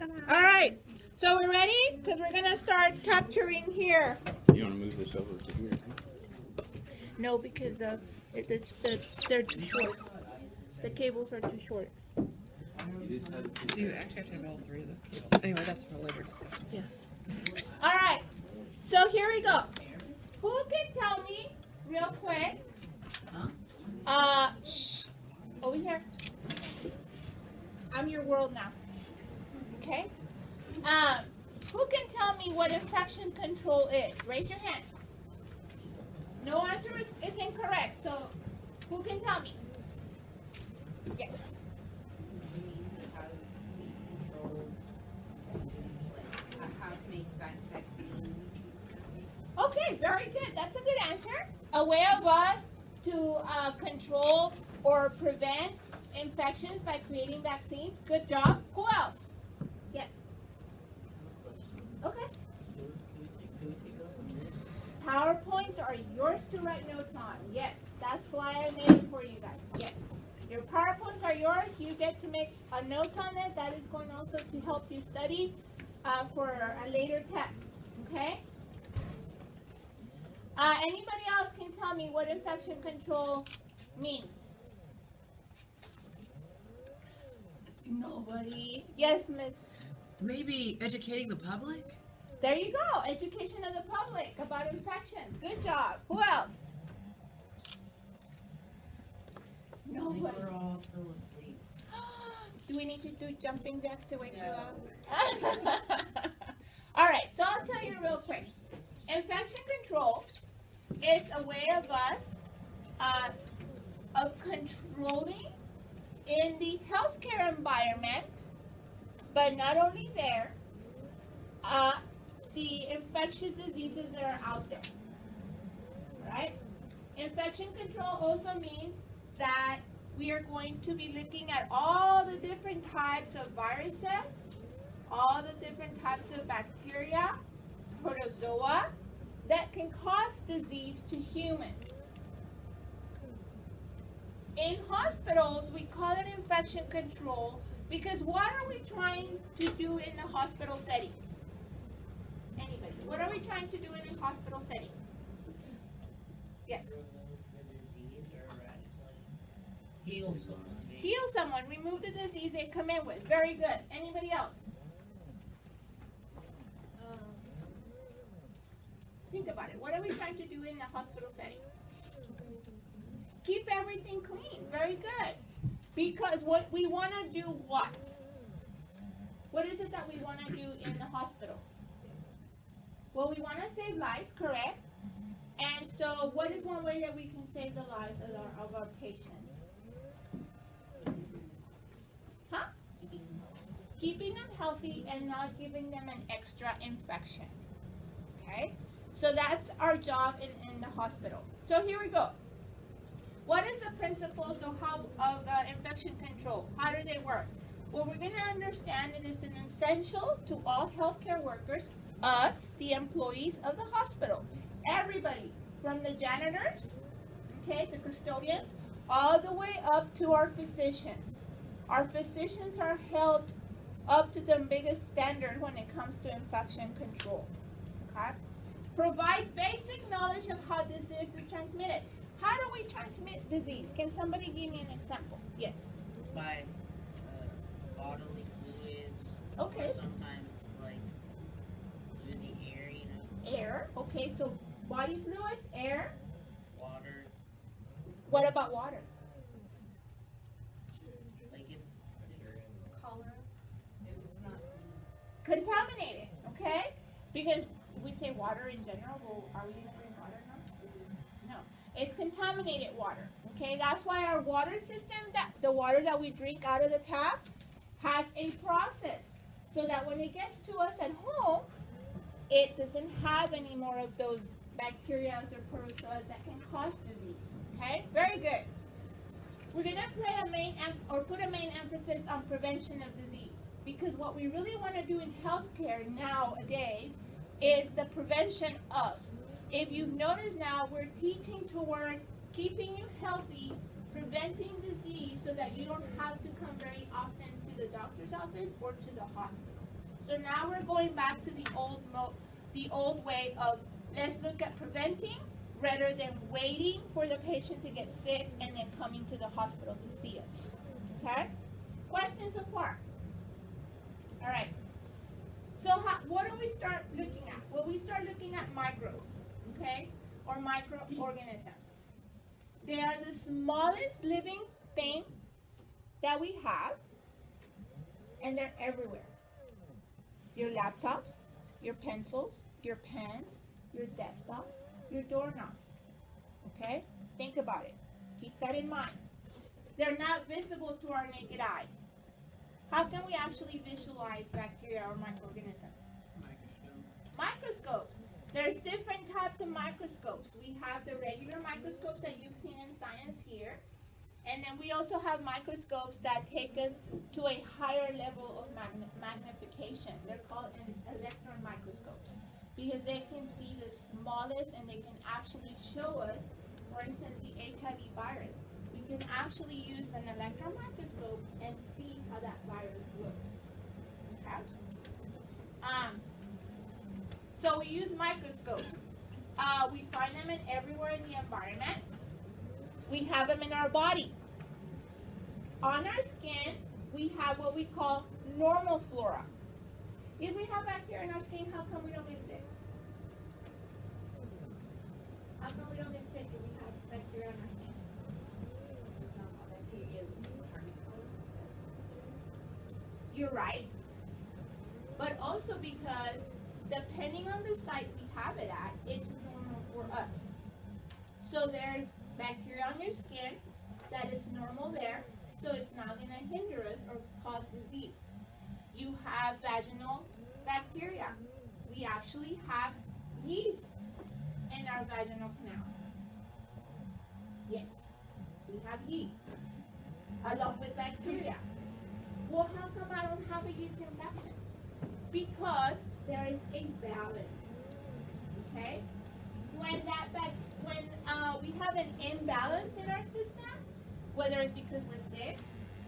All right, so we're ready? Because we're gonna start capturing here. You want to move this over to here? No, because they're too short. The cables are too short. So you actually have to have all three of those cables. Anyway, that's for a later discussion. Yeah. All right, so here we go. Who can tell me real quick? Shh. Over here. I'm your world now. Okay. Who can tell me what infection control is? Raise your hand. No answer is incorrect. So, who can tell me? Yes. Okay, very good. That's a good answer. A way of us to control or prevent infections by creating vaccines. Good job. Who else? Yes. Okay. PowerPoints are yours to write notes on. Yes, that's why I made it for you guys. Yes. Your PowerPoints are yours. You get to make a note on it. That is going also to help you study for a later test. Okay? Anybody else can tell me what infection control means? Nobody. Yes, Miss. Maybe educating the public? There you go. Education of the public about infections. Good job. Who else? Nobody. We're all still asleep. Do we need to do jumping jacks to wake you up? All right. So I'll tell you real quick. Infection control is a way of us of controlling in the healthcare environment, but not only there, the infectious diseases that are out there, right? Infection control also means that we are going to be looking at all the different types of viruses, all the different types of bacteria, protozoa, that can cause disease to humans. In hospitals, we call it infection control because what are we trying to do in the hospital setting? Anybody? What are we trying to do in a hospital setting? Yes. Remove the disease or eradicate. Heal someone. Heal someone. Remove the disease they come in with. Very good. Anybody else? Think about it. What are we trying to do in the hospital setting? Keep everything clean. Very good. Because what we want to do what? What is it that we want to do in the hospital? Well, we want to save lives, correct? And so what is one way that we can save the lives of our patients? Huh? Keeping them healthy and not giving them an extra infection. Okay? So that's our job in the hospital. So here we go. What is the principles of infection control? How do they work? Well, we're going to understand that it's an essential to all healthcare workers, us, the employees of the hospital. Everybody, from the janitors, okay, the custodians, all the way up to our physicians. Our physicians are held up to the biggest standard when it comes to infection control. Okay? Provide basic knowledge of how disease is transmitted. How do we transmit disease? Can somebody give me an example? Yes. By bodily fluids. Okay. Or sometimes it's like through the air, you know. Air. Okay, so body fluids, air. Water. What about water? Like if Cholera, if it's not. Contaminated, okay? Because we say water in general, well, are we going to drink water now? No. It's contaminated water, okay? That's why our water system, the water that we drink out of the tap, has a process so that when it gets to us at home, it doesn't have any more of those bacteria or protozoas that can cause disease, okay? Very good. We're going to put a main emphasis on prevention of disease because what we really want to do in healthcare nowadays is the prevention of. If you've noticed now, we're teaching towards keeping you healthy, preventing disease so that you don't have to come very often to the doctor's office or to the hospital. So now we're going back to the old way of let's look at preventing rather than waiting for the patient to get sick and then coming to the hospital to see us. Okay? Questions so far? All right. So what do we start looking at? Well, we start looking at microbes, okay, or microorganisms. They are the smallest living thing that we have, and they're everywhere. Your laptops, your pencils, your pens, your desktops, your doorknobs. Okay? Think about it. Keep that in mind. They're not visible to our naked eye. How can we actually visualize bacteria or microorganisms? Microscopes. There's different types of microscopes. We have the regular microscopes that you've seen in science here. And then we also have microscopes that take us to a higher level of magnification. They're called electron microscopes because they can see the smallest and they can actually show us, for instance, the HIV virus. We can actually use an electron microscope and see how that virus looks. Okay? So we use microscopes. We find them everywhere in the environment. We have them in our body. On our skin, we have what we call normal flora. If we have bacteria in our skin, how come we don't get sick? How come we don't get sick if we have bacteria in our skin? You're right. But also because depending on the site we have it at, it's normal for us. So there's bacteria on your skin that is normal there, so it's not going to hinder us or cause disease. You have vaginal bacteria. We actually have yeast in our vaginal canal. Yes, we have yeast along with bacteria. Well, how come I don't have a yeast infection? Because there is a balance. Okay? When we have an imbalance in our system, whether it's because we're sick,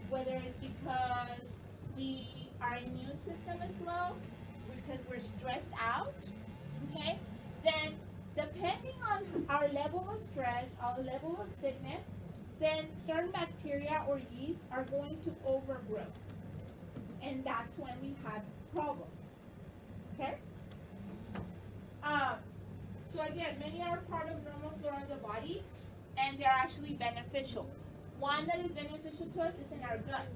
whether it's because our immune system is low, because we're stressed out, okay, then depending on our level of stress, our level of sickness, then certain bacteria or yeast are going to overgrow. And that's when we have problems. Okay? So again, many are part of normal flora of the body, and they're actually beneficial. One that is beneficial to us is in our gut.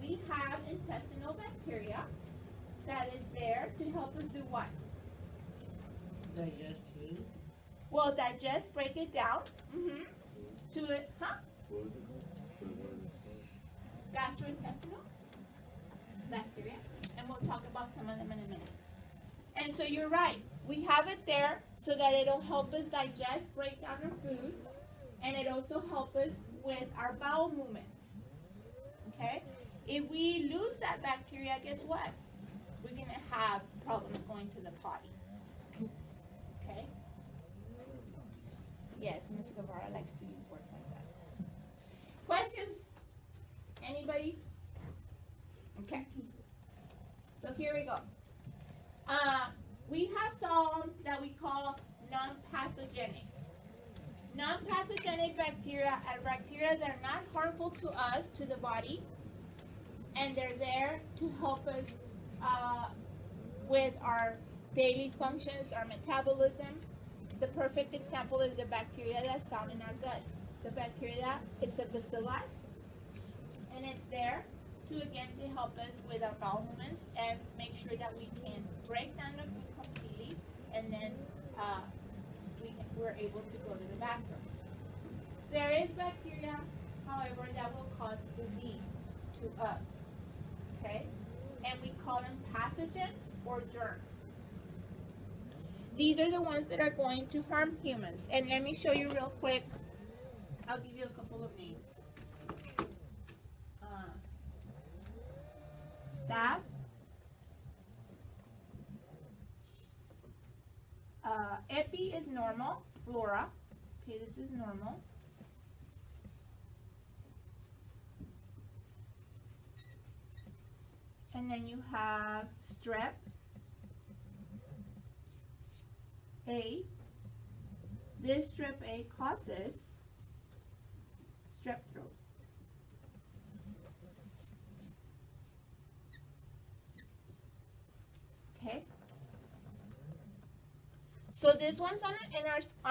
We have intestinal bacteria that is there to help us do what? Digest food. Well, digest, break it down. To it, huh? What was it called? For the one in the store? Gastrointestinal bacteria, and we'll talk about some of them in a minute. And so you're right, we have it there so that it'll help us digest, break down our food, and it also helps us with our bowel movements. Okay? If we lose that bacteria, guess what? We're gonna have problems going to the potty. Okay? Yes, Ms. Guevara likes to use words like that. Questions? Anybody? Okay. So here we go. We have some that we call non-pathogenic. Non-pathogenic bacteria are bacteria that are not harmful to us, to the body, and they're there to help us with our daily functions, our metabolism. The perfect example is the bacteria that's found in our gut. The bacteria, it's a bacilli, and it's there to help us with our bowel movements and make sure that we can break down the food completely, and then we're able to go to the bathroom. There is bacteria, however, that will cause disease to us, okay? And we call them pathogens or germs. These are the ones that are going to harm humans. And let me show you real quick. I'll give you a couple of names. Staph, epi is normal, flora. Okay, this is normal. and then you have strep A. This strep A causes strep throat. Okay. So this one's on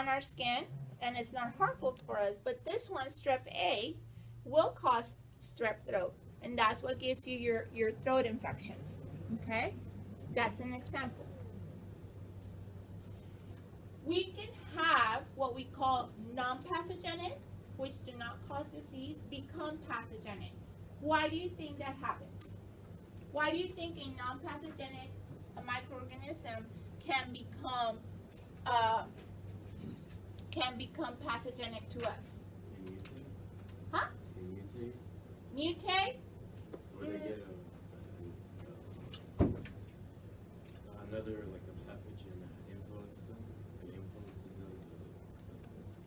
our skin, and it's not harmful for us. But this one, strep A, will cause strep throat, and that's what gives you your throat infections. Okay, that's an example. We can have what we call non-pathogenic, which do not cause disease, become pathogenic. Why do you think that happens? Why do you think a non-pathogenic microorganism can become pathogenic to us? They mutate. Huh? They mutate. Mutate? Or they get another, like a pathogen influence them. It influences them,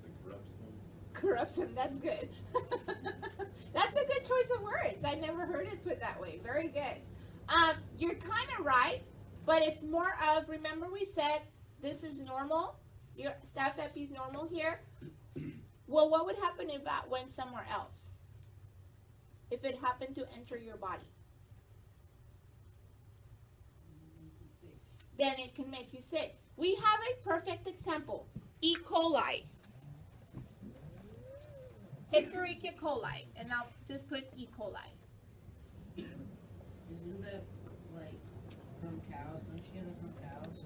like corrupts them. Corrupts them. That's good. That's a good choice of words. I never heard it put that way. Very good. You're kind of right, but it's more of, remember we said this is normal. Your staph epi is normal here. Well, what would happen if that went somewhere else? If it happened to enter your body? Then it can make you sick. We have a perfect example. E. coli. Escherichia coli. And I'll just put E. coli. Isn't that like from cows? Don't you get it from cows?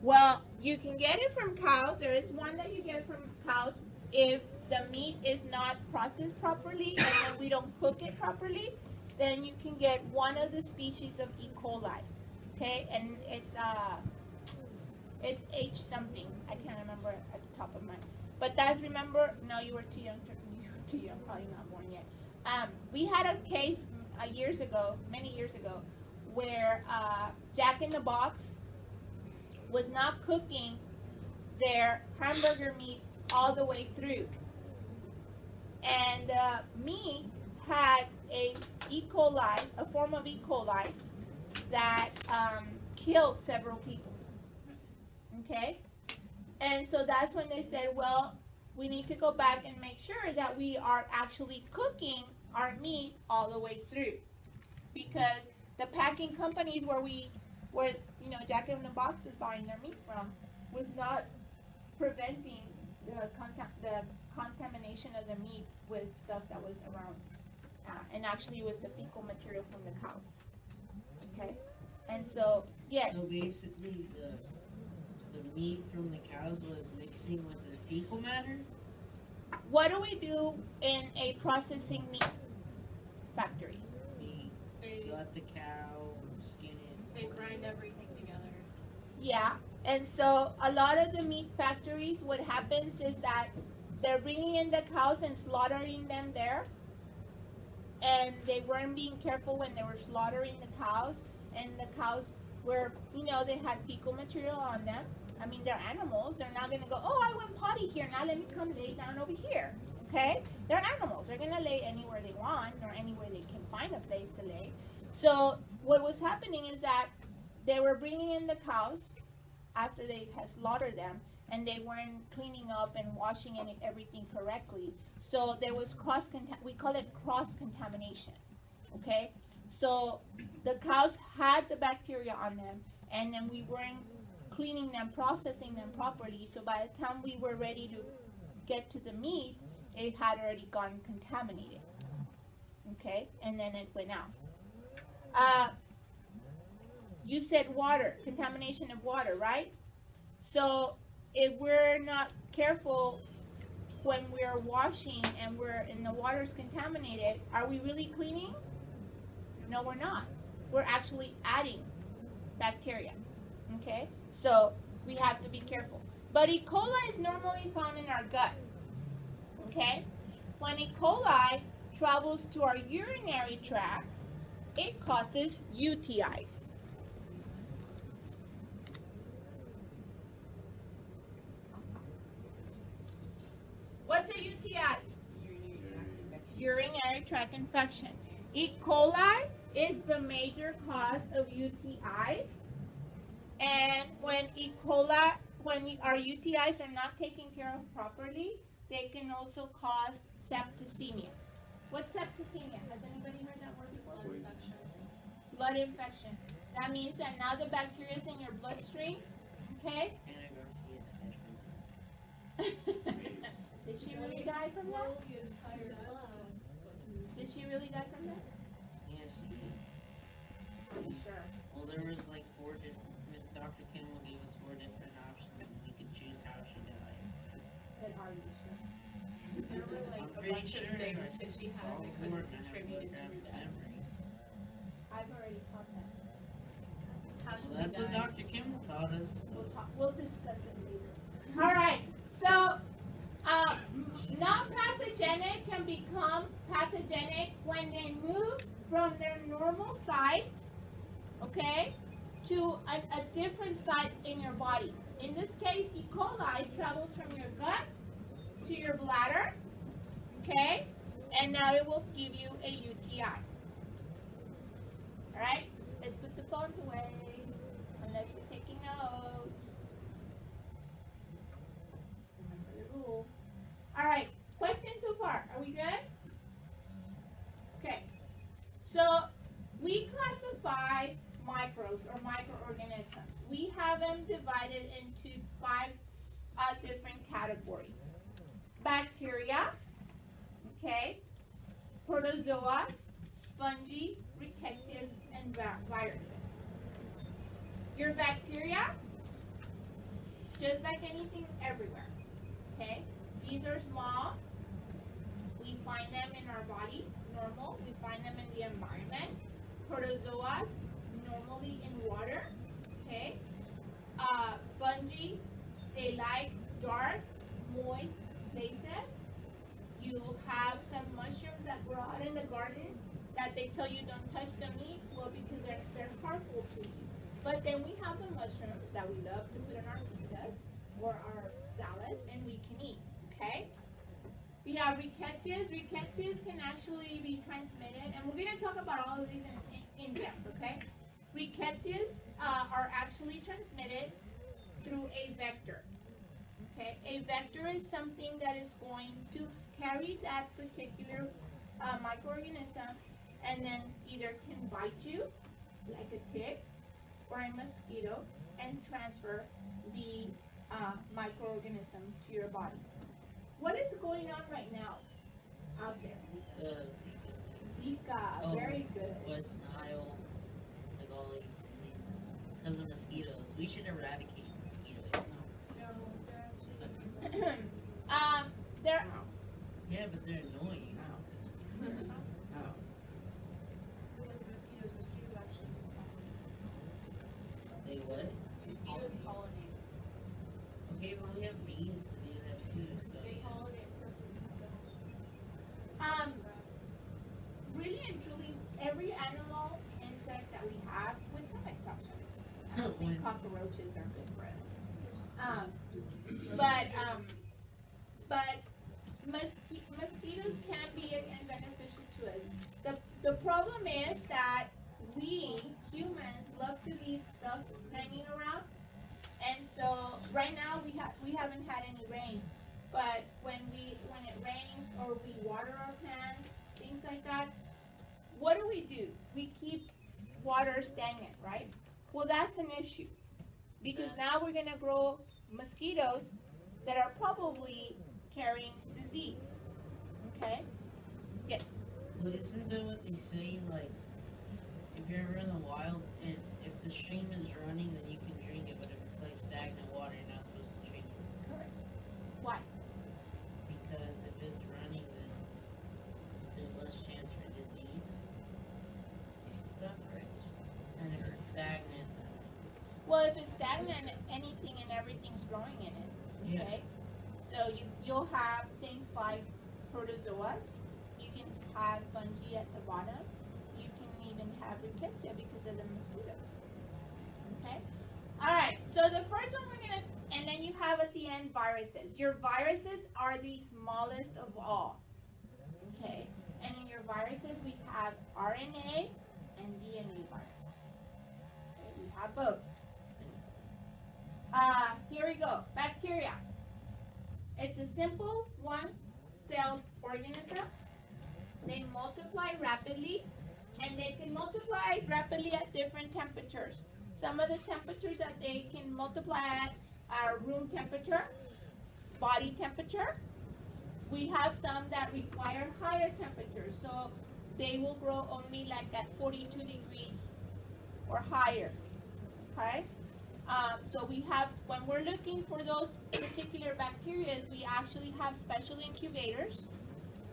Well, you can get it from cows. There is one that you get from cows if the meat is not processed properly and then we don't cook it properly. Then you can get one of the species of E. coli. Okay, and it's H something. I can't remember at the top of my. But that's, remember. No, you were too young. You were too young. Probably not born yet. We had a case years ago, many years ago, where Jack in the Box was not cooking their hamburger meat all the way through, and meat had a E. coli, a form of E. coli that killed several people. Okay, and so that's when they said, well, we need to go back and make sure that we are actually cooking our meat all the way through, because the packing companies where Jack in the Box was buying their meat from was not preventing the contamination of the meat with stuff that was around, and actually it was the fecal material from the cows. Okay, and so yes. So basically, the meat from the cows was mixing with the fecal matter. What do we do in a processing meat factory? We gut the cow, skin it. They grind everything together. Yeah, and so a lot of the meat factories, what happens is that they're bringing in the cows and slaughtering them there, and they weren't being careful when they were slaughtering the cows, and the cows were, they had fecal material on them. I mean, they're animals. They're not going to go, oh, I went potty here, now let me come lay down over here. Okay? They're animals. They're going to lay anywhere they want or anywhere they can find a place to lay. So what was happening is that they were bringing in the cows after they had slaughtered them, and they weren't cleaning up and washing everything correctly. So there was we call it cross-contamination. Okay? So the cows had the bacteria on them, and then we weren't cleaning them, processing them properly. So by the time we were ready to get to the meat, it had already gotten contaminated. Okay, and then it went out. You said water, contamination of water, right? So if we're not careful when we're washing and the water's contaminated, are we really cleaning? No, we're not. We're actually adding bacteria. Okay, so we have to be careful. But E. coli is normally found in our gut. Okay, when E. coli travels to our urinary tract, it causes UTIs. What's a UTI? Urinary tract infection. E. coli is the major cause of UTIs. And when our UTIs are not taken care of properly, they can also cause septicemia. What's septicemia? Has anybody heard that word before? Blood infection. Blood infection. That means that now the bacteria is in your bloodstream, okay? Anna Garcia died from that. Did she really die from that? Well, the entire class. Did she really die from that? Yes, she did. Sure. Well, there was like Dr. Kimmel gave us 4 different options, and we could choose how she died. But are you sure? There were like I'm a pretty bunch sure of I things that she saw had that the could board have and I have contributed to photographic that. memories. I've already taught that. How did Well, she that's what die? Dr. Kimmel taught us. We'll discuss it later. All right. So, non-pathogenic can become pathogenic when they move from their normal site, okay, to a different site in your body. In this case, E. coli travels from your gut to your bladder, okay, and now it will give you a UTI. All right. Let's put the phones away unless we're taking notes. Remember the rule. All right. Questions so far? Are we good? Okay. So we classify microbes or microorganisms. We have them divided into 5 different categories. Bacteria, okay, protozoa, fungi, rickettsias, and viruses. Your bacteria, just like anything everywhere, okay? These are small. We find them in our body, normal. We find them in the environment. Protozoa, normally in water, okay? Fungi, they like dark, moist places. You have some mushrooms that grow out in the garden that they tell you don't touch them, eat, well, because they're harmful to you. But then we have the mushrooms that we love to put in our pizzas or our salads, and we can eat, okay? We have rickettsias. Rickettsias can actually be transmitted, and we're going to talk about all of these in depth, okay? Rickettsias are actually transmitted through a vector, okay? A vector is something that is going to carry that particular microorganism and then either can bite you, like a tick, or a mosquito, and transfer the microorganism to your body. What is going on right now out there? The Zika thing. Zika, Oh. very good. West Nile, like all these diseases. Because of mosquitoes. We should eradicate mosquitoes. There, Yeah, but they're annoying. Because mosquitoes actually pollinate. They what? Mosquitoes pollinate. Okay, but we have bees to do that too, so. They pollinate something and stuff. really and truly, every animal, insect that we have, with some exceptions. I don't When- think cockroaches are good for us. But mosquitoes can be again beneficial to us. The problem is that we humans love to leave stuff hanging around, and so right now we haven't had any rain. But when it rains or we water our plants, things like that, what do? We keep water stagnant, right? Well, that's an issue because now we're gonna grow mosquitoes that are probably carrying disease. Okay? Yes. Well, isn't that what they say? Like, if you're ever in the wild and if the stream is running, then you can drink it, but if it's like stagnant water, you're not supposed to drink it. Correct. Why? Because if it's running, then there's less chance for disease and stuff, right? And if it's stagnant, then Well, if it's stagnant, anything and everything's growing in it. Yeah. Okay? So you'll have things like protozoas. You can have fungi at the bottom. You can even have rickettsia because of the mosquitoes. Okay? Alright, so the first one we're gonna, and then you have at the end viruses. Your viruses are the smallest of all. Okay? And in your viruses we have RNA and have both. Here we go. Bacteria. It's a simple one-celled organism. They multiply rapidly, and they can multiply rapidly at different temperatures. Some of the temperatures that they can multiply at are room temperature, body temperature. We have some that require higher temperatures, so they will grow only like at 42 degrees or higher, okay? So we have, when we're looking for those particular bacteria, we actually have special incubators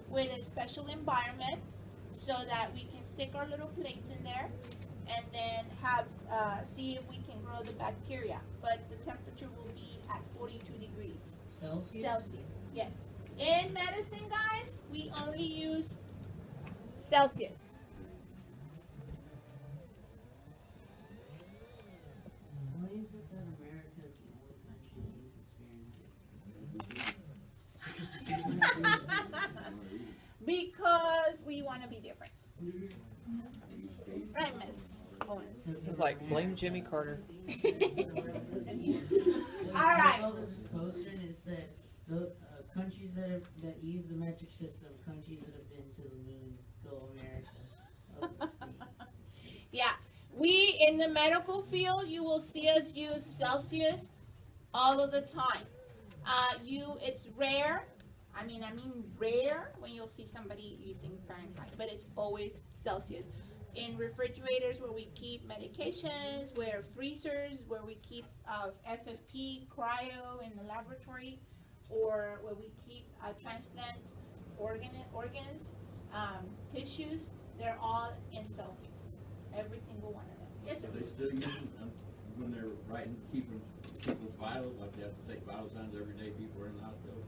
with a special environment so that we can stick our little plates in there and then have, see if we can grow the bacteria. But the temperature will be at 42 degrees Celsius? yes. In medicine, guys, we only use Celsius. Why is it that America is the only country that uses Fahrenheit? Because we want to be different. Right, Miss Owens? It was like, blame Jimmy Carter. Alright. I saw this poster and it said, the countries that use the metric system, countries that have been to the moon, go America. Yeah. We, in the medical field, you will see us use Celsius all of the time. It's rare. I mean rare when you'll see somebody using Fahrenheit, but it's always Celsius. In refrigerators where we keep medications, where freezers, where we keep FFP, cryo in the laboratory, or where we keep transplant organs, tissues, they're all in Celsius. Every single one of them. Yes, sir. Are they still using them when they're writing, keeping people's vitals, like they have to take vital signs every day people are in the hospital?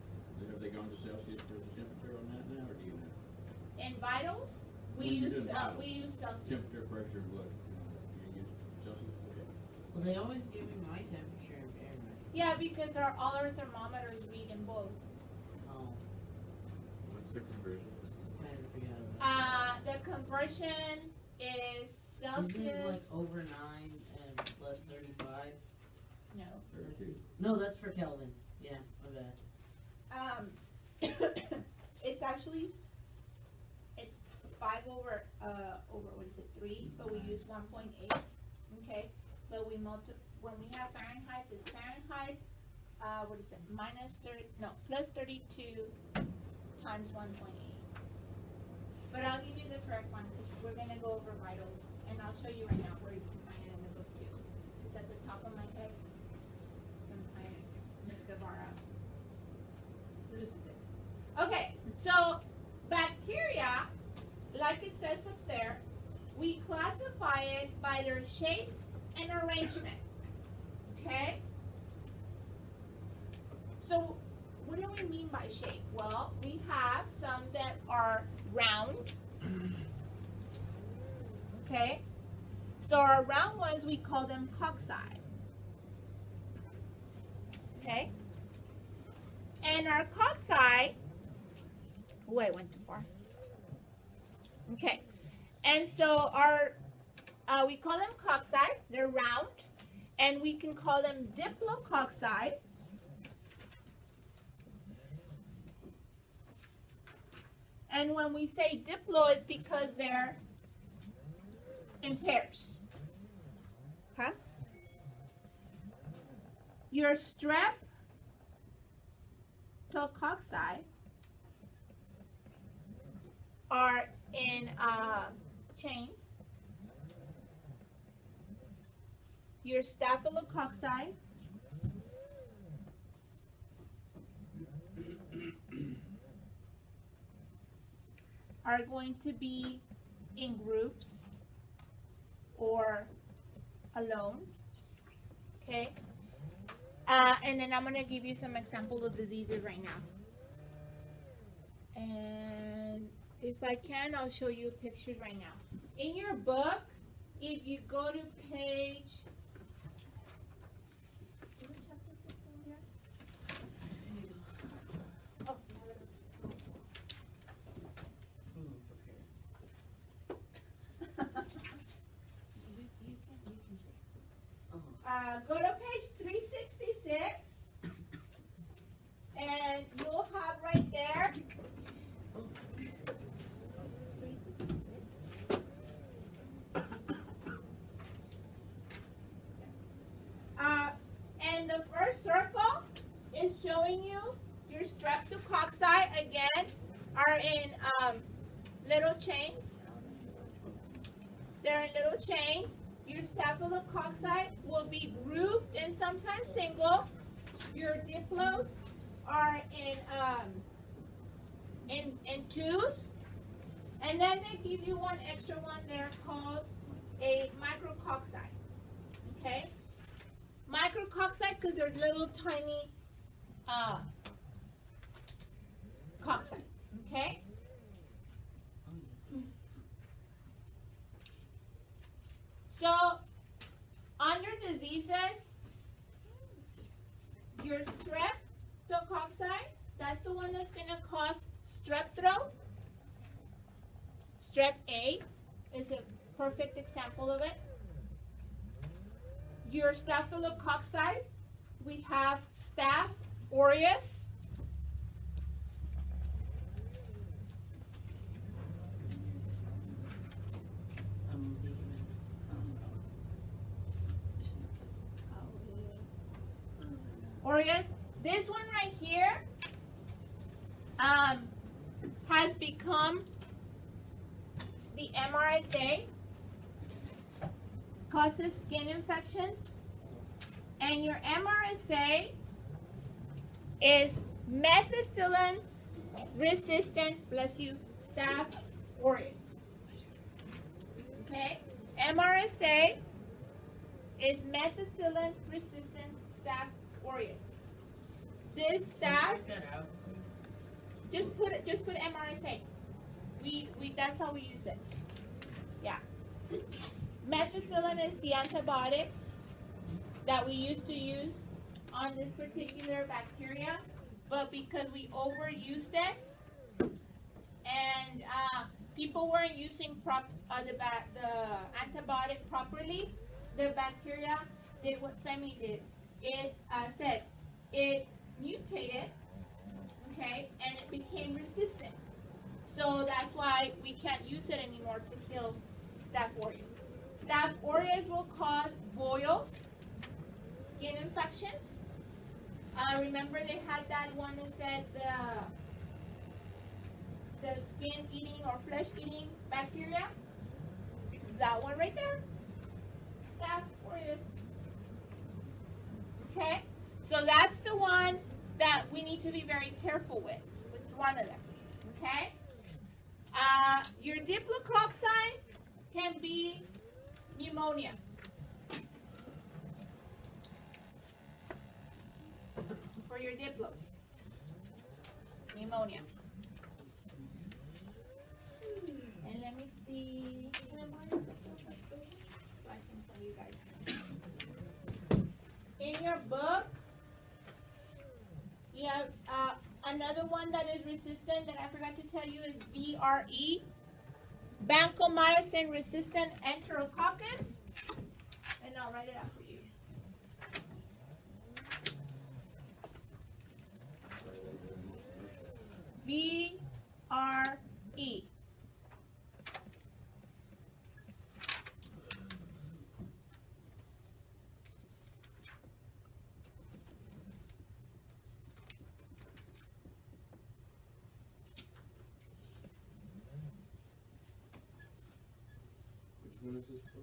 Have they gone to Celsius for the temperature on that now, or do you know? In vitals, we When you use do vitals, we use Celsius. Temperature, pressure, and blood, you use Celsius for that? Well, they always give me my temperature in Fahrenheit. Yeah, because all our thermometers read in both. Oh, What's the conversion? kind of forgot about The conversion is that. Isn't it Celsius. like over 9 and plus 35? No. No, that's for Kelvin. Yeah, my bad. It's actually, it's 5 over what is it, 3, but we use 1.8, okay? But when we have Fahrenheit, it's Fahrenheit, what is it, plus 32 times 1.8. But I'll give you the correct one, because we're gonna go over vitals, and I'll show you right now where you can find it in the book too. It's at the top of my head. Sometimes Ms. Guevara loses it. Okay, so bacteria, like it says up there, we classify it by their shape and arrangement. Okay? So, what do we mean by shape? Well, we have some that are round. Okay? So our round ones, we call them cocci. Okay? And our cocci, oh, I went too far. Okay. And so our, we call them cocci, they're round, and we can call them diplococci. And when we say diplo, it's because they're in pairs. Okay? Your streptococci are in chains. Your staphylococci are going to be in groups or alone. Okay? And then I'm going to give you some examples of diseases right now. And if I can, I'll show you pictures right now. In your book, if you go to page... Do we check this book down here? Oh, Go to page 366, and you'll have right there. And the first circle is showing you your streptococci again are in little chains. They're in little chains. Your staphylococci will be grouped and sometimes single. Your diplos are in twos. And then they give you one extra one there called a micrococci. Okay? Micrococci because they're little tiny cocci. Okay? So, under diseases, your streptococci, that's the one that's going to cause strep throat. Strep A is a perfect example of it. Your staphylococci, we have Staph aureus. Aureus. This one right here has become the MRSA, causes skin infections, and your MRSA is methicillin resistant, bless you, Staph aureus. Okay, MRSA is methicillin resistant Staph aureus. This staph, Check that out, please. just put MRSA. We that's how we use it. Yeah. Methicillin is the antibiotic that we used to use on this particular bacteria, but because we overused it and people weren't using the antibiotic properly, the bacteria did what Femi did. It said it mutated, okay, and it became resistant. So that's why we can't use it anymore to kill Staph aureus. Staph aureus will cause boils, skin infections. Remember they had that one that said the skin eating or flesh eating bacteria? That one right there. Staph aureus. Okay? So that's the one that we need to be very careful with. With one of them. Okay? Your diplococci can be pneumonia. For your diplos. Pneumonia. And let me see. So I can tell you guys. In your book, you have another one that is resistant that I forgot to tell you is VRE. Vancomycin resistant enterococcus. And I'll write it out for you. VRE. Which one is this for?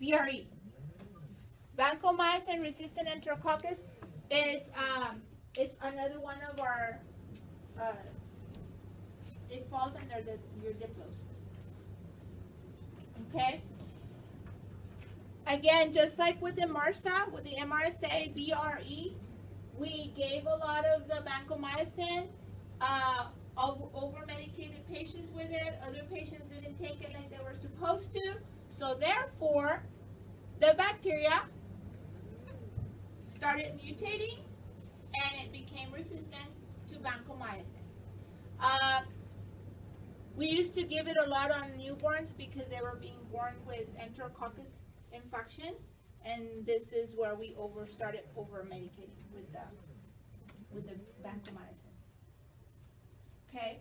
VRE. Vancomycin resistant enterococcus is it's another one of our it falls under your diplos. Okay. Again, just like with the MRSA, with the MRSA, VRE, we gave a lot of the vancomycin. Over medicated patients with it. Other patients didn't take it like they were supposed to. So therefore, the bacteria started mutating and it became resistant to vancomycin. We used to give it a lot on newborns because they were being born with enterococcus infections. and this is where we started over medicating with the vancomycin. Okay.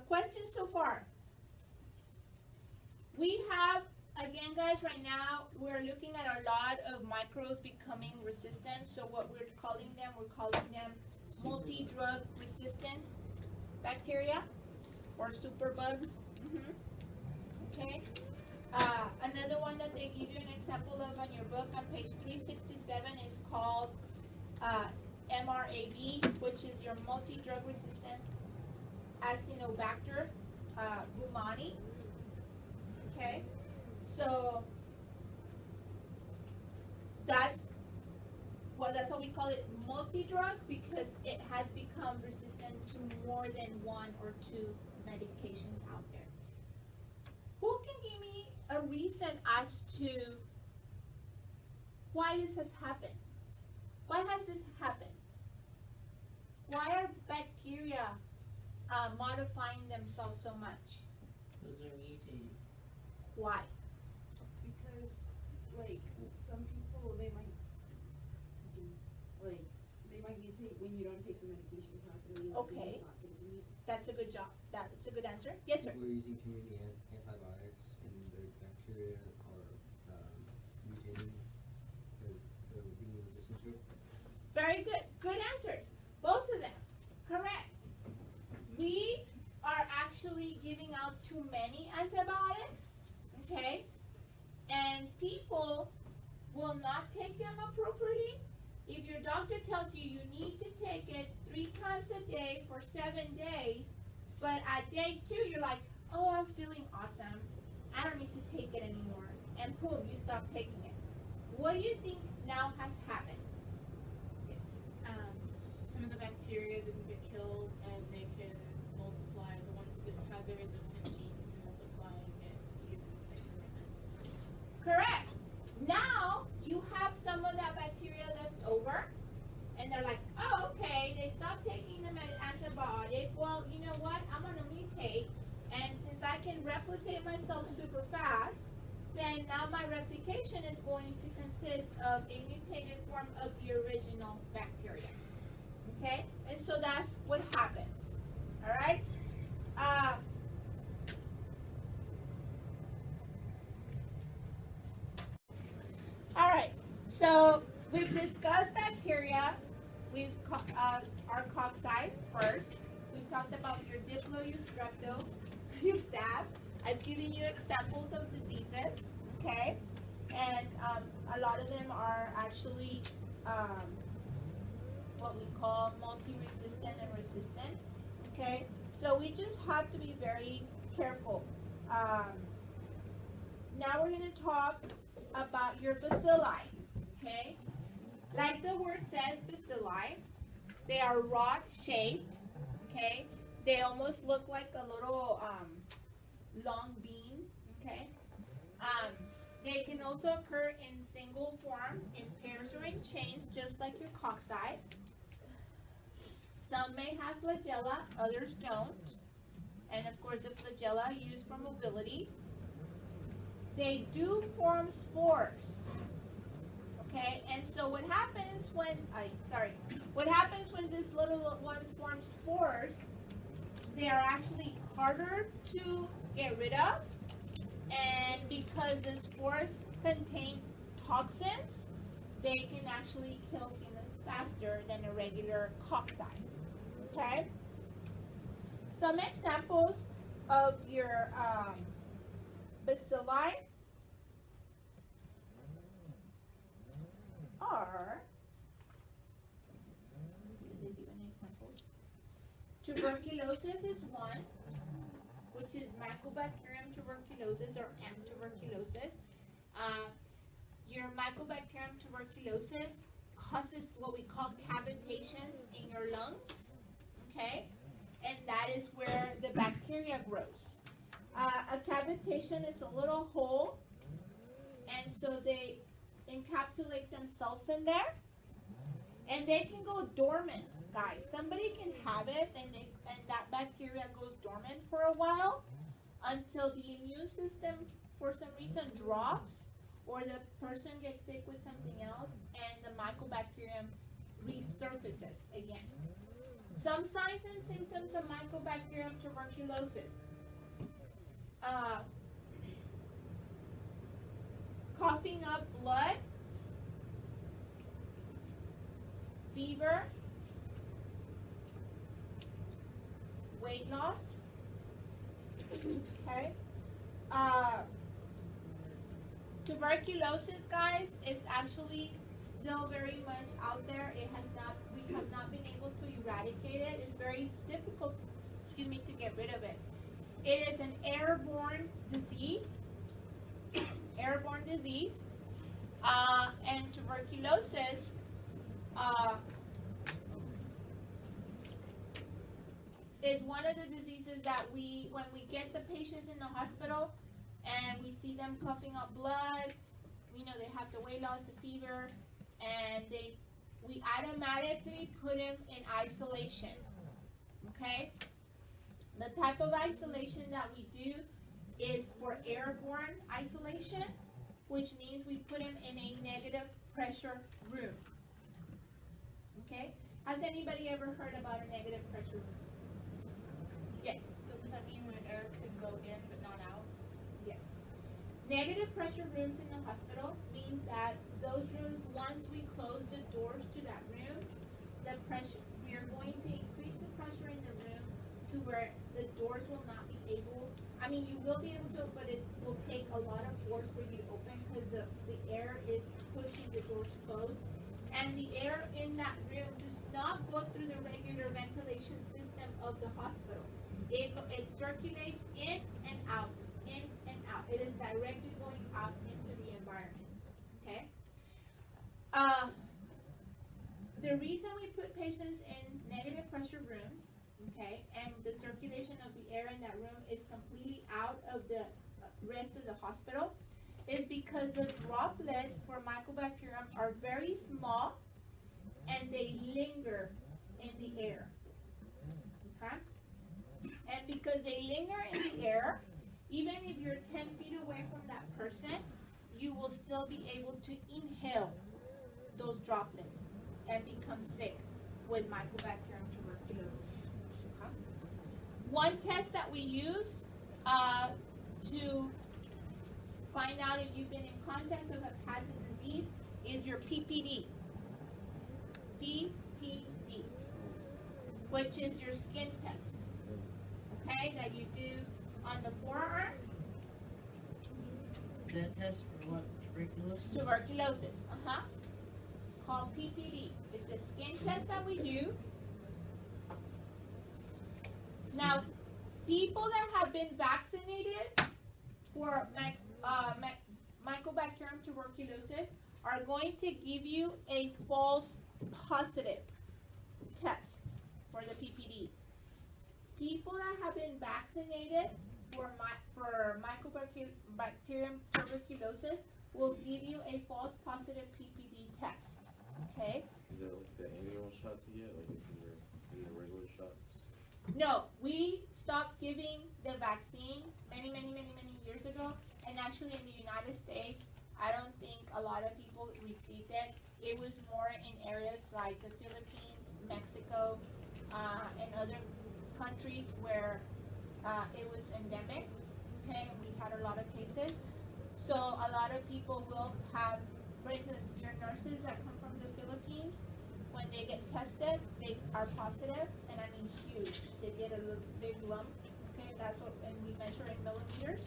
Questions so far? We have, again guys, right now we're looking at a lot of microbes becoming resistant. So what we're calling them multi-drug resistant bacteria or superbugs. Okay. Another one that they give you an example of on your book on page 367 is called MRAB, which is your multi-drug resistant Acinetobacter baumannii. Okay, so that's how we call it multi-drug, because it has become resistant to more than one or two medications out there. Who can give me a reason as to why this has happened? Why has this happened? Why are bacteria modifying themselves so much? Because they're mutating. Why? Because, like, some people, they might mutate when you don't take the medication properly. or Okay. it's not taking it. That's a good job. That's a good answer. Yes, sir. People are using too many antibiotics and the bacteria are mutating because they're being resistant to it. Very good. Good answers. Both of them. Correct. We are actually giving out too many antibiotics. Okay? And people will not take them appropriately. If your doctor tells you you need to take it 3 times a day for 7 days, but at day 2 you're like, oh, I'm feeling awesome, I don't need to take it anymore, and boom, you stop taking it. What do you think now has happened? Yes. Some of the bacteria didn't get killed and they can multiply. The ones that have the resistant gene can multiply and get even sicker. Correct. Now you have some of that bacteria left over, and they're like, oh, okay, they stopped taking the antibiotic. Well, you know what? I'm gonna mutate, and since I can replicate myself super fast, then now my replication is going to consist of a mutated form of the original bacteria. Okay, and so that's what happens. All right. All right, so we've discussed bacteria. We've our cocci first. We've talked about your Diplo, your Strepto, your Staph. I've given you examples of diseases, okay? And a lot of them are actually what we call multi-resistant and resistant, okay? So we just have to be very careful. Now we're going to talk about your bacilli, okay? Like the word says, bacilli, they are rod-shaped, okay? They almost look like a little long bean, okay? They can also occur in single form, in pairs or in chains, just like your cocci. Some may have flagella, others don't. And of course the flagella used for mobility. They do form spores. Okay, and so what happens when these little ones form spores, they are actually harder to get rid of, and because the spores contain toxins, they can actually kill humans faster than a regular cocci. Okay? Some examples of your bacilli are, tuberculosis is one, which is Mycobacterium tuberculosis or M. tuberculosis. Your Mycobacterium tuberculosis causes what we call cavitations in your lungs, okay? And that is where the bacteria grows. A cavitation is a little hole, and so they encapsulate themselves in there, and they can go dormant, guys. Somebody can have it, and that bacteria goes dormant for a while until the immune system, for some reason, drops, or the person gets sick with something else and the mycobacterium resurfaces again. Some signs and symptoms of mycobacterium tuberculosis. Coughing up blood, fever, weight loss, okay? Tuberculosis, guys, is actually still very much out there. We have not been able to eradicate it. It's very difficult, to get rid of it. It is an airborne disease. And tuberculosis is one of the diseases that when we get the patients in the hospital and we see them coughing up blood, we know they have the weight loss, the fever, and we automatically put them in isolation. Okay? The type of isolation that we do is for airborne isolation, which means we put them in a negative pressure room. Okay? Has anybody ever heard about a negative pressure room? Yes. Doesn't that mean when air could go in but not out? Yes. Negative pressure rooms in the hospital means that those rooms, once we close the doors to that room, the pressure, we are going to increase the pressure in the room to where the doors will not be able, you will be able to, but it will take a lot of force for you to open because the air is pushing the doors closed. And the air in that room does not go through the regular ventilation system of the hospital. It circulates in and out, in and out. It is directly going out into the environment, okay? The reason we put patients in negative pressure rooms, okay, and the circulation of the air in that room is completely out of the rest of the hospital is because the droplets for mycobacterium are very small and they linger in the air, okay? And because they linger in the air, even if you're 10 feet away from that person, you will still be able to inhale those droplets and become sick with mycobacterium tuberculosis. Okay? One test that we use to find out if you've been in contact or have had the disease is your PPD. PPD, which is your skin test. Okay, that you do on the forearm. That test for what? Tuberculosis? Tuberculosis, called PPD. It's a skin test that we do. Now, people that have been vaccinated for Mycobacterium tuberculosis are going to give you a false positive test for the PPD. People that have been vaccinated for Mycobacterium tuberculosis will give you a false positive PPD test. Okay? Is that like the annual shot to get? Like it's in the regular shots? No, we stopped giving the vaccine many years ago. And actually in the United States, I don't think a lot of people received it. It was more in areas like the Philippines, Mexico, and other countries where it was endemic. Okay, we had a lot of cases. So a lot of people will have, for instance, your nurses that come from the Philippines, when they get tested, they are positive, and I mean huge. They get a little big lump. Okay, that's what, and we measure in millimeters.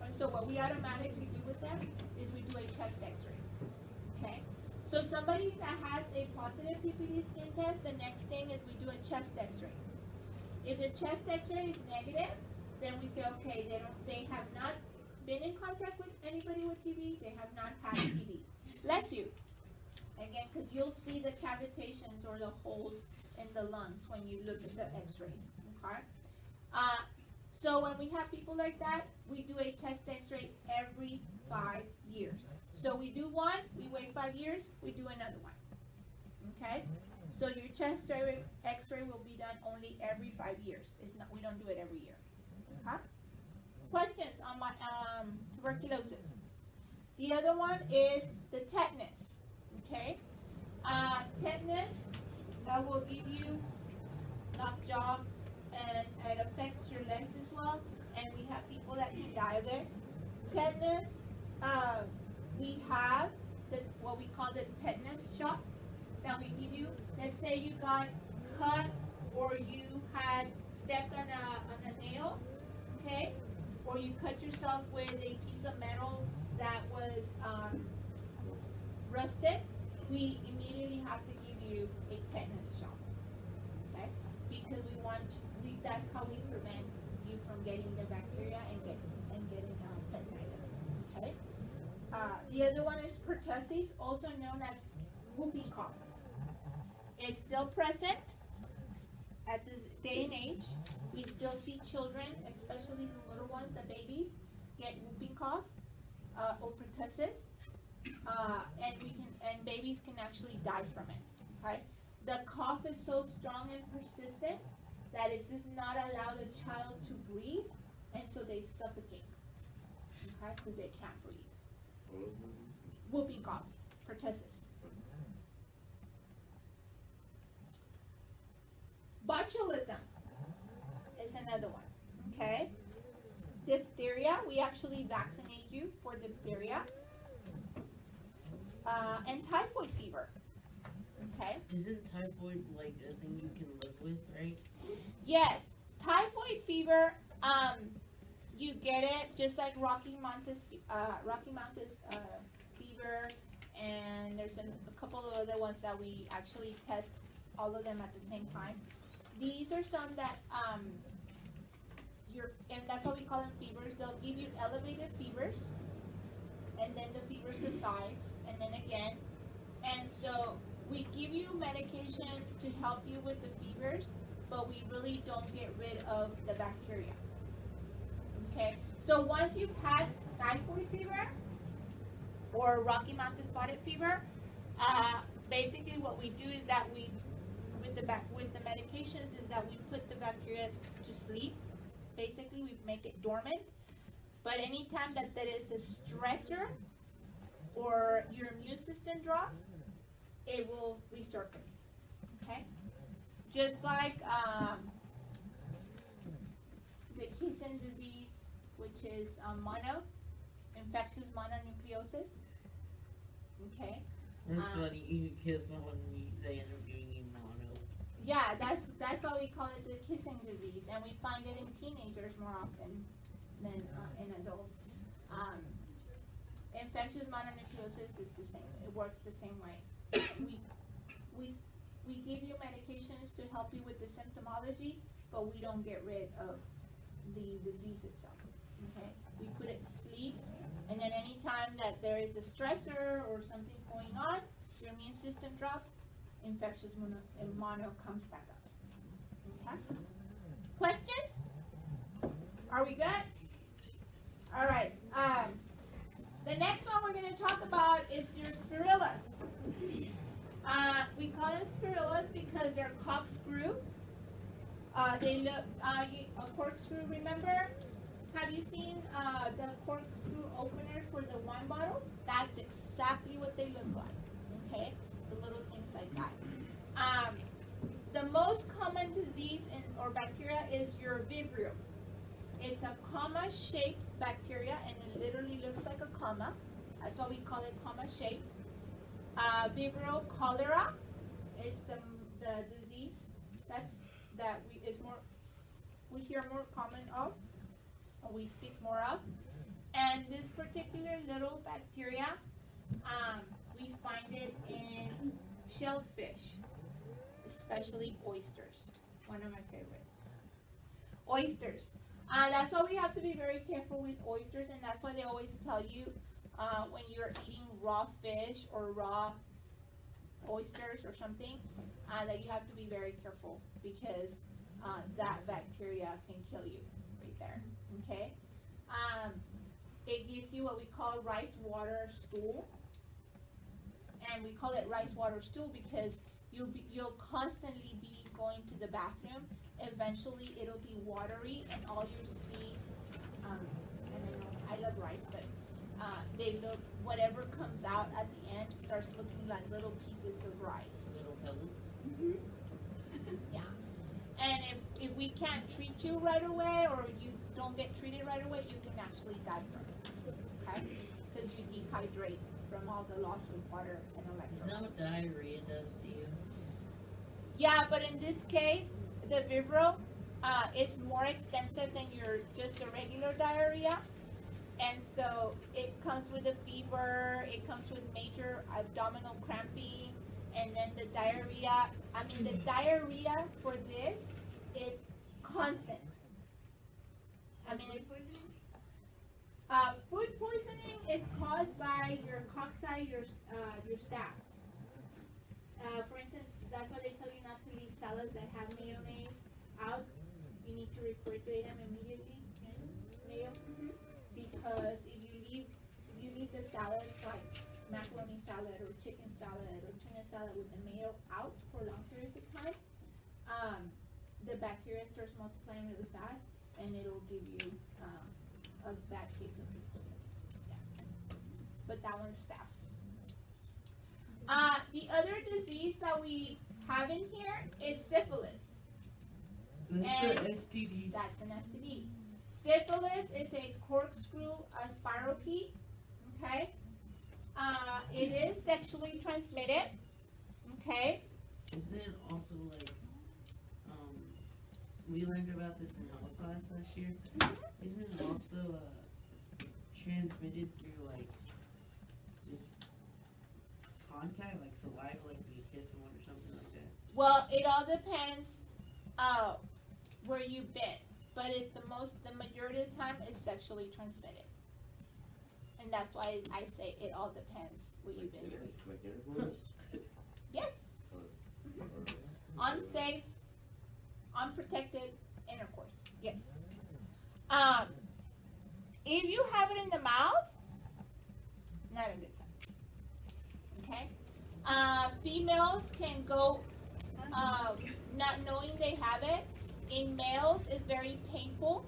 And so what we automatically do with them is we do a chest X-ray. Okay, so somebody that has a positive PPD skin test, the next thing is we do a chest X-ray. If the chest X-ray is negative, then we say, okay, they have not been in contact with anybody with TB, they have not had TB. Bless you. Again, because you'll see the cavitations or the holes in the lungs when you look at the X-rays. Okay. So when we have people like that, we do a chest X-ray every 5 years. So we do one, we wait 5 years, we do another one. Okay. So your chest X-ray will be done only every 5 years. It's not, we don't do it every year. Okay. Questions on my tuberculosis? The other one is the tetanus, okay? Tetanus will give you lockjaw, and it affects your legs as well, and we have people that can die of it. Tetanus, we have what we call the tetanus shot that we give you. Let's say you got cut or you had stepped on a nail, okay? Or you cut yourself with a piece of metal that was rusted. We immediately have to give you a tetanus shot, okay? Because that's how we prevent you from getting the bacteria and getting tetanitis, okay? The other one is pertussis, also known as whooping cough. It's still present at this day and age. We still see children, especially the little ones, the babies, get whooping cough or pertussis, and babies can actually die from it. Okay, the cough is so strong and persistent that it does not allow the child to breathe, and so they suffocate. Okay, because they can't breathe. Whooping cough, pertussis. Botulism is another one, okay? Diphtheria, we actually vaccinate you for diphtheria. And typhoid fever, okay? Isn't typhoid like a thing you can live with, right? Yes, typhoid fever, you get it just like Rocky Mountain fever, and there's a couple of other ones that we actually test all of them at the same time. These are some that and that's why we call them fevers. They'll give you elevated fevers, and then the fever subsides, and then again. And so we give you medications to help you with the fevers, but we really don't get rid of the bacteria. Okay, so once you've had typhoid fever or Rocky Mountain spotted fever, basically what we do is that we with the medications is that we put the bacteria to sleep. Basically, we make it dormant. But anytime that there is a stressor or your immune system drops, it will resurface. Okay? Just like the Kissing disease, which is infectious mononucleosis. Okay? That's funny. You kiss someone, they end up giving you mono. Yeah, that's why we call it the kissing disease, and we find it in teenagers more often than in adults. Infectious mononucleosis is the same. It works the same way. We give you medications to help you with the symptomology, but we don't get rid of the disease itself. Okay, we put it to sleep, and then anytime that there is a stressor or something's going on, your immune system drops, infectious mono comes back up. Okay? Questions? Are we good? All right. The next one we're going to talk about is your spirillas. We call them spirillas because they're corkscrew. They look a corkscrew. Remember? Have you seen the corkscrew openers for the wine bottles? That's exactly what they look like. Okay, the little things like that. The most common disease or bacteria is your Vibrio. It's a comma-shaped bacteria, and it literally looks like a comma. That's why we call it comma-shaped. Vibrio cholera is the disease we hear more common of, or we speak more of. And this particular little bacteria, we find it in shellfish, especially oysters. One of my favorite. Oysters. That's why we have to be very careful with oysters, and that's why they always tell you when you're eating raw fish or raw oysters or something, that you have to be very careful because that bacteria can kill you right there. Okay? It gives you what we call rice water stool, and we call it rice water stool because you'll constantly be going to the bathroom. Eventually, it'll be watery, and all you see, I don't know, I love rice, but they look whatever comes out at the end starts looking like little pieces of rice. Little pebbles. Yeah. And if we can't treat you right away, or you don't get treated right away, you can actually die from it. Okay? Because you dehydrate from all the loss of water and Isn't electrolytes. that what diarrhea does to you? Yeah, but in this case, the Vibro is more extensive than your just a regular diarrhea. And so it comes with a fever, it comes with major abdominal cramping, and then the diarrhea. I mean, the diarrhea for this is constant. I mean, food poisoning is caused by your cocci, your staph. For instance, that's why they tell you not to leave salads that have mayonnaise out. You need to refrigerate them immediately. Mayo, because if you leave the salads like macaroni salad or chicken salad or tuna salad with the mayo out for long periods of time, the bacteria starts multiplying really fast, and it'll give you a bad case of food poisoning. Yeah. But that one's staph. The other disease that we have in here is syphilis. That's And- an STD. That's an STD. Syphilis is a corkscrew spirochete. Okay. It is sexually transmitted. Okay. Isn't it also like, we learned about this in health class last year? Isn't it also transmitted through like just contact, like saliva, like when you kiss someone or something like that? Well, it all depends where you bit, but the majority of the time is sexually transmitted, and that's why I say it all depends where you bit. Like intercourse? Yes. Unsafe, unprotected intercourse. Yes. If you have it in the mouth, not a good sign. Okay. Females can go not knowing they have it. In males, it's very painful.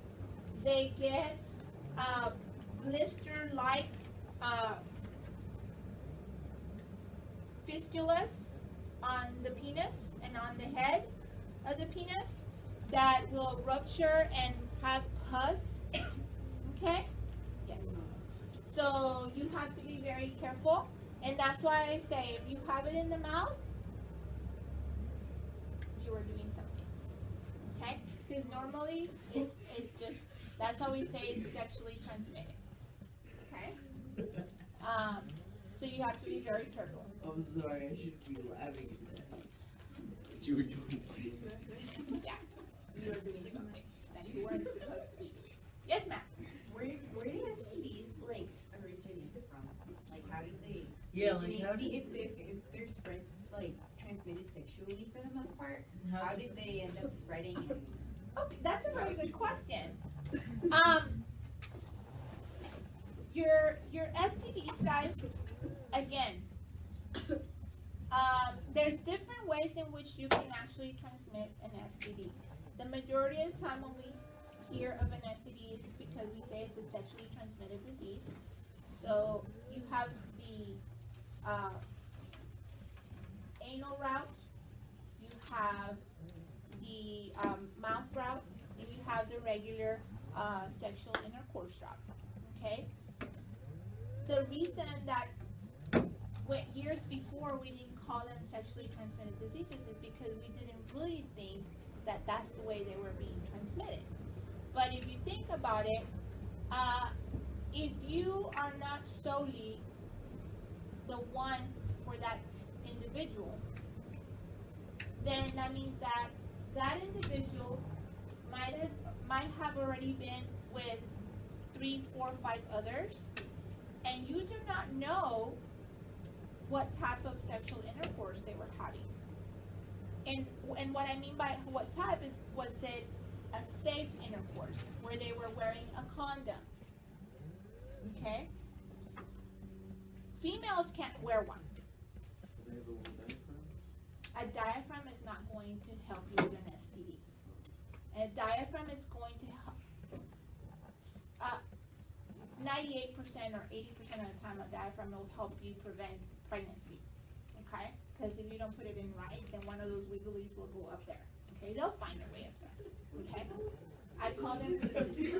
They get blister-like fistulas on the penis and on the head of the penis that will rupture and have pus. Okay? Yes. So you have to be very careful, and that's why I say if you have it in the mouth, you are doing something. Okay? Because normally it's just, that's why we say it's sexually transmitted. Okay? So you have to be very careful. I'm sorry, I should be laughing at that. You were doing something. Yeah. You are doing something that you weren't supposed to be doing. Yes, ma'am. Where do STDs like originate from? Like how did they Yeah, like originate? how did if they're spreads like transmitted sexually for the most part, how did they end up spreading and Okay, that's a very good question. Your STDs, guys, again, there's different ways in which you can actually transmit an STD. The majority of the time when we hear of an STD, it's because we say it's a sexually transmitted disease. So you have the anal route, you have the mouth route, and you have the regular sexual intercourse route. Okay? The reason that years before we didn't call them sexually transmitted diseases is because we didn't really think that that's the way they were being transmitted. But if you think about it, if you are not solely the one for that individual, then that means that that individual might have already been with 3, 4, 5 others, and you do not know what type of sexual intercourse they were having. And what I mean by what type is, was it a safe intercourse where they were wearing a condom? Okay? Females can't wear one. Do they have a little diaphragm? A diaphragm is not going to help you with an STD. A diaphragm is going to help. 98% or 80% of the time, a diaphragm will help you prevent pregnancy. Okay? Because if you don't put it in right, then one of those wigglies will go up there. Okay? They'll find their way up there. Okay? I call them wigglies.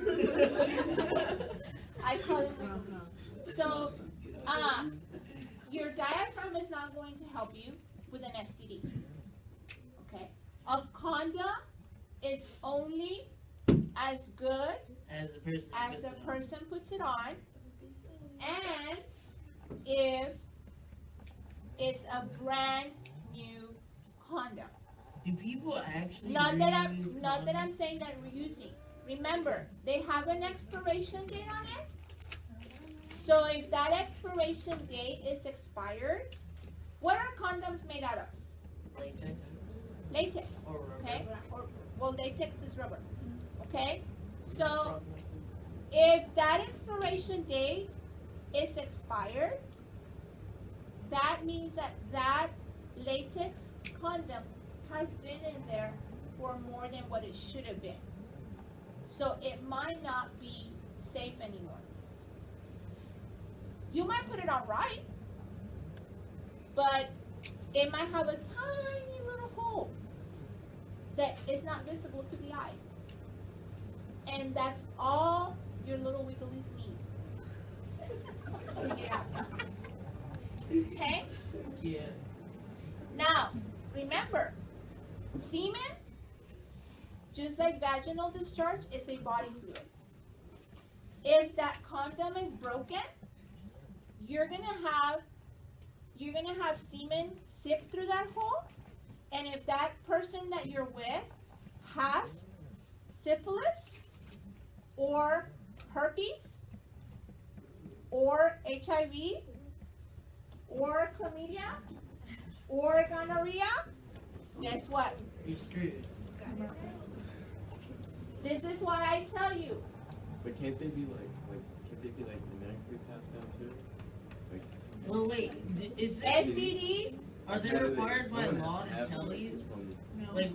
So, your diaphragm is not going to help you with an STD. Okay? A condom is only as good As a person. as the person puts it on, and if it's a brand new condom. Do people actually Not that reuse I'm saying that we're using. Remember, they have an expiration date on it. So if that expiration date is expired, what are condoms made out of? latex Latex, or rubber? okay? Or, well, latex is rubber, okay? So if that expiration date is expired, that means that that latex condom has been in there for more than what it should have been. So it might not be safe anymore. You might put it on right, but it might have a tiny little hole that is not visible to the eye. And that's all your little wigglies need. To get out. Okay? Yeah. Now, remember, semen, just like vaginal discharge, is a body fluid. If that condom is broken, you're gonna have semen sip through that hole, and if that person that you're with has syphilis or herpes or HIV or chlamydia or gonorrhea, guess what? You're screwed. This is why I tell you, But can't they be genetically passed down too? Like, Well, wait. Is it, STDs, are they how do required by someone has law to to have tell one you? from- No. Like,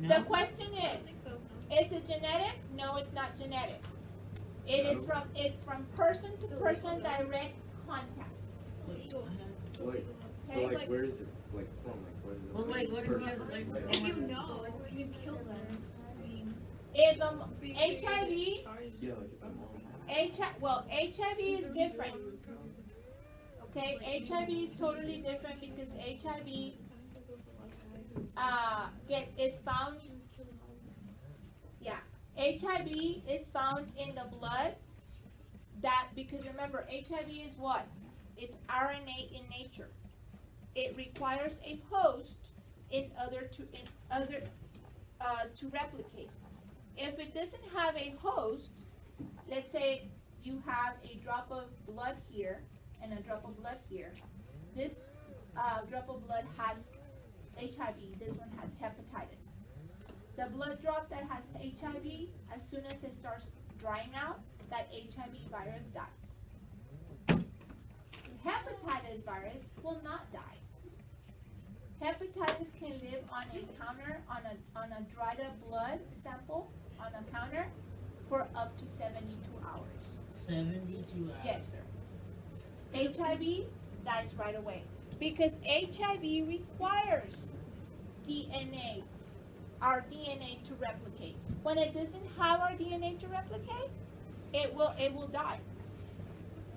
the no. question I is, think so. No. is it genetic? No, it's not genetic. It's from person to person direct contact. It's illegal. Like, Okay? but like, where is it like from? Like, where is it? Well, like, what if you have sex with If you someone? know, you kill them. I mean, If being HIV, charged. Yeah, like if I'm on. HIV is different. Okay, HIV is totally different because HIV is found. Yeah, HIV is found in the blood. That because remember, HIV is what? It's RNA in nature. It requires a host to replicate. If it doesn't have a host, let's say you have a drop of blood here and a drop of blood here. This drop of blood has HIV. This one has hepatitis. The blood drop that has HIV, as soon as it starts drying out, that HIV virus dies. Hepatitis virus will not die. Hepatitis can live on a counter, on a dried up blood sample, on a counter, for up to 72 hours. 72 hours. Yes, sir. HIV dies right away. Because HIV requires DNA, our DNA to replicate. When it doesn't have our DNA to replicate, it will die.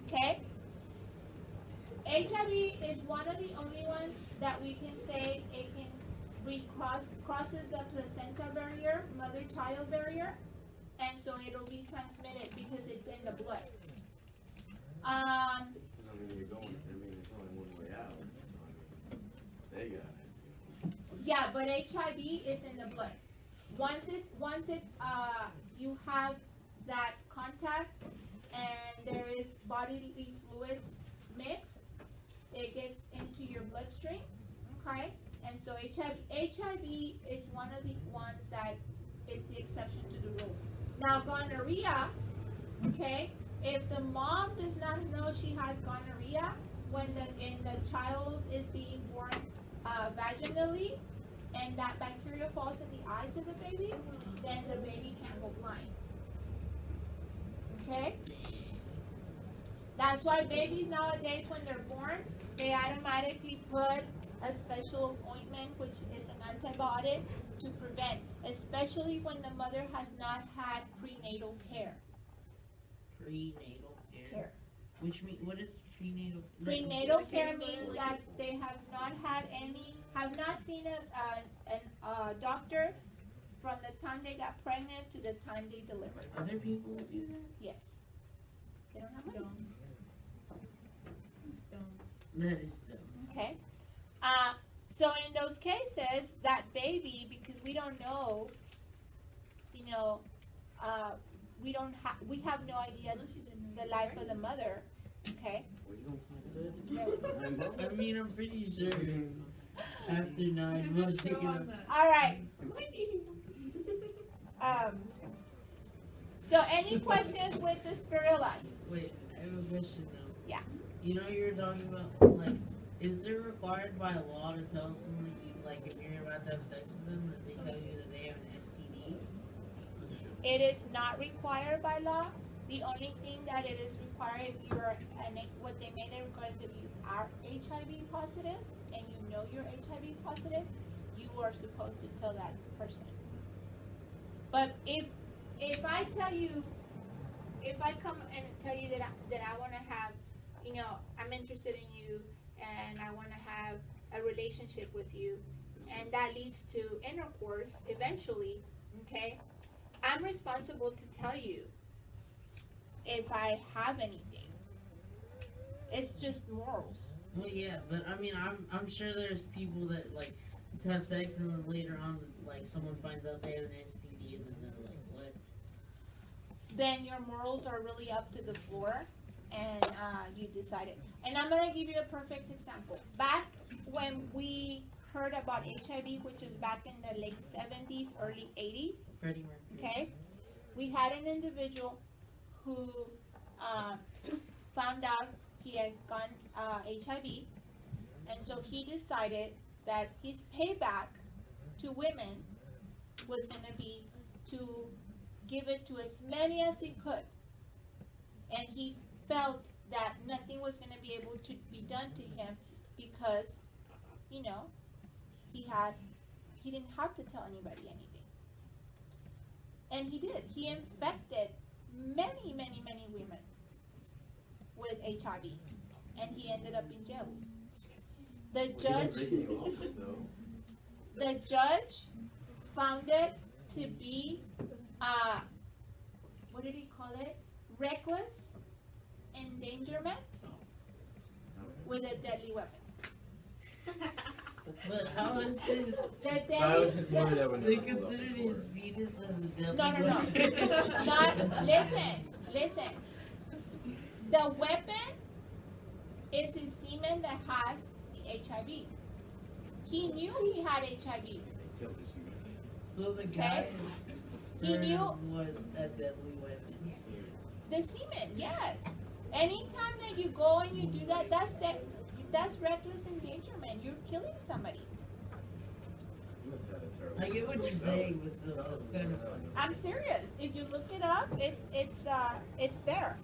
Okay? HIV is one of the only ones that we can say it can crosses the placenta barrier, mother-child barrier, and so it'll be transmitted because it's in the blood. I mean, you're going. I mean, there's only one way out. So I mean, they got it. Yeah, but HIV is in the blood. Once you have that contact and there is bodily fluids mixed, it gets into your bloodstream, okay? And so HIV is one of the ones that is the exception to the rule. Now gonorrhea, okay? If the mom does not know she has gonorrhea when the child is being born vaginally, and that bacteria falls in the eyes of the baby, then the baby can go blind. Okay? That's why babies nowadays, when they're born, they automatically put a special ointment, which is an antibiotic to prevent, especially when the mother has not had prenatal care. Prenatal care. Care. Which mean what is prenatal? Prenatal care means that they have not seen a doctor from the time they got pregnant to the time they delivered. Are there people who do that? Yes. They don't have money. That is dumb. Okay. So in those cases, that baby, because we don't know, we have no idea the life of the mother. Okay. Well, you don't find it. I mean, I'm pretty sure after 9 months you're gonna. All right. So any questions with the spirulus? Wait, I have a question though. Yeah. You know, you were talking about like, is it required by law to tell someone that you like if you're about to have sex with them that they tell you that they have an STD? It is not required by law. The only thing that it is required if you're what they made it required if you are HIV positive and you know you're HIV positive, you are supposed to tell that person. But if I tell you, if I come and tell you that I want to have, I'm interested in you and I want to have a relationship with you, and that leads to intercourse eventually, okay? I'm responsible to tell you if I have anything. It's just morals. Well, yeah, but I mean, I'm sure there's people that like just have sex and then later on, like someone finds out they have an STD and then they're like, what? Then your morals are really up to the floor, and you decide it. And I'm gonna give you a perfect example. Back when we heard about HIV, which is back in the late 70s, early 80s, Freddie Mercury. okay, we had an individual who found out he had gotten HIV, and so he decided that his payback to women was going to be to give it to as many as he could, and he felt that nothing was going to be able to be done to him because, he didn't have to tell anybody anything. And he did. He infected many, many, many women with HIV, and he ended up in jail. The judge found it to be, what did he call it? Reckless endangerment with a deadly weapon. But how is his? How is his mother that would They never pull up considered before? his fetus as a deadly No. weapon. Not, listen. The weapon is his semen that has the HIV. He knew he had HIV. So the guy He knew- was a deadly weapon. The semen, yes. Anytime that you go and you do that, that's reckless endangerment. You're killing somebody. You must have had a terrible. I get what you're saying, but still, that's kind of funny. I'm serious. If you look it up, it's there.